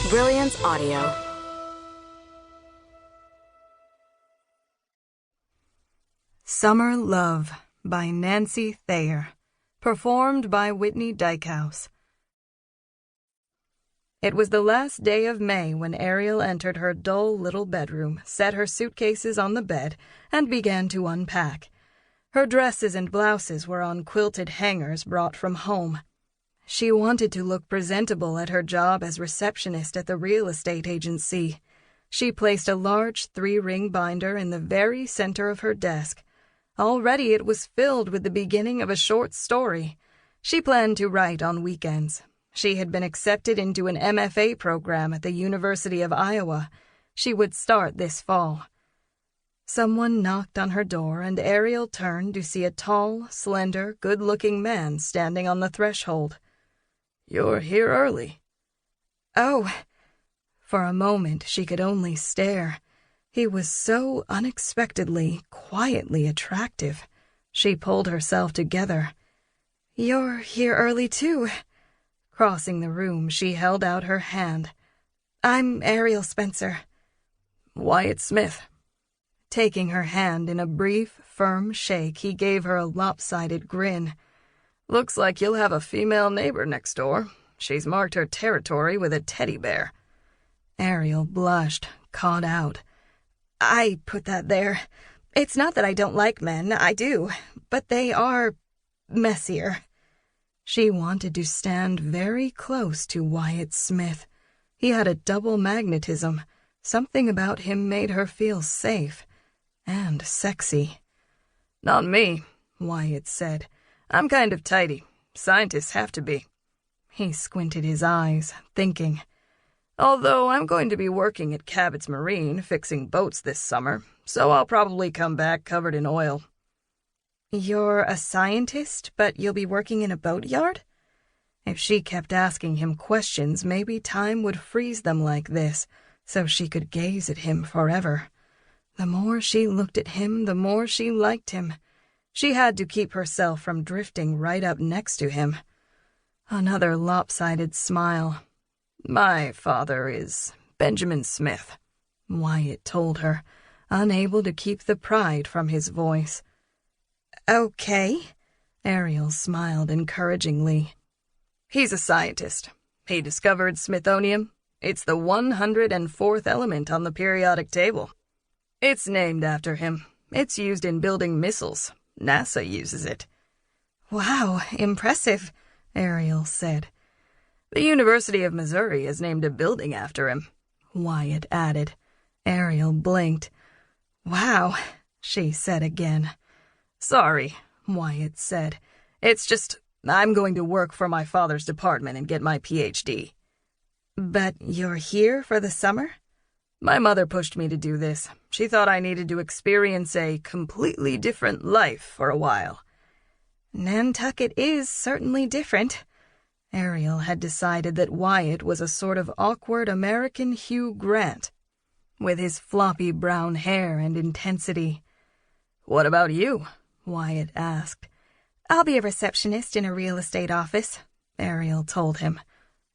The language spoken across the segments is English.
Brilliance Audio. Summer Love by Nancy Thayer. Performed by Whitney Dykehouse. It was the last day of May when Ariel entered her dull little bedroom, set her suitcases on the bed, and began to unpack. Her dresses and blouses were on quilted hangers brought from home. She wanted to look presentable at her job as receptionist at the real estate agency. She placed a large 3-ring binder in the very center of her desk. Already it was filled with the beginning of a short story. She planned to write on weekends. She had been accepted into an MFA program at the University of Iowa. She would start this fall. Someone knocked on her door, and Ariel turned to see a tall, slender, good-looking man standing on the threshold. "You're here early." "Oh." For a moment she could only stare. He was so unexpectedly, quietly attractive. She pulled herself together. "You're here early, too." Crossing the room, she held out her hand. "I'm Ariel Spencer." "Wyatt Smith." Taking her hand in a brief, firm shake, he gave her a lopsided grin. "Looks like you'll have a female neighbor next door. She's marked her territory with a teddy bear." Ariel blushed, caught out. "I put that there. It's not that I don't like men, I do, but they are messier." She wanted to stand very close to Wyatt Smith. He had a double magnetism. Something about him made her feel safe and sexy. "Not me," Wyatt said. "I'm kind of tidy. Scientists have to be." He squinted his eyes, thinking. "Although I'm going to be working at Cabot's Marine fixing boats this summer, so I'll probably come back covered in oil." "You're a scientist, but you'll be working in a boatyard?" If she kept asking him questions, maybe time would freeze them like this, so she could gaze at him forever. The more she looked at him, the more she liked him. She had to keep herself from drifting right up next to him. Another lopsided smile. "My father is Benjamin Smith," Wyatt told her, unable to keep the pride from his voice. "Okay," Ariel smiled encouragingly. "He's a scientist. He discovered smithonium. It's the 104th element on the periodic table. It's named after him. It's used in building missiles. NASA uses it." "Wow, impressive," Ariel said. "The University of Missouri has named a building after him," Wyatt added. Ariel blinked. "Wow," she said again. "Sorry," Wyatt said. "It's just, I'm going to work for my father's department and get my PhD." "But you're here for the summer?" "My mother pushed me to do this. She thought I needed to experience a completely different life for a while." "Nantucket is certainly different." Ariel had decided that Wyatt was a sort of awkward American Hugh Grant, with his floppy brown hair and intensity. "What about you?" Wyatt asked. "I'll be a receptionist in a real estate office," Ariel told him.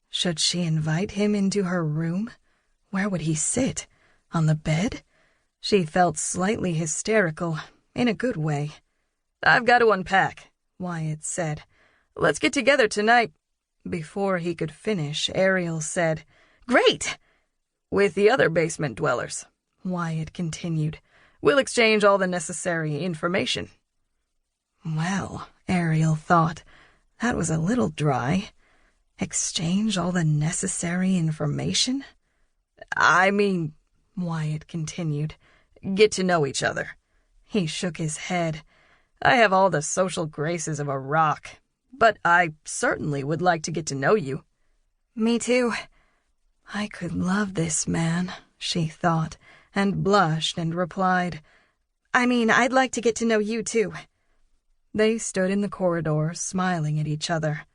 Should she invite him into her room? Where would he sit? On the bed? She felt slightly hysterical, in a good way. "I've got to unpack," Wyatt said. "Let's get together tonight." Before he could finish, Ariel said, "Great!" "With the other basement dwellers," Wyatt continued. "We'll exchange all the necessary information." Well, Ariel thought, that was a little dry. Exchange all the necessary information? "I mean," Wyatt continued, "get to know each other." He shook his head. "I have all the social graces of a rock, but I certainly would like to get to know you." "Me too." I could love this man, she thought, and blushed and replied, "I mean, I'd like to get to know you too." They stood in the corridor, smiling at each other.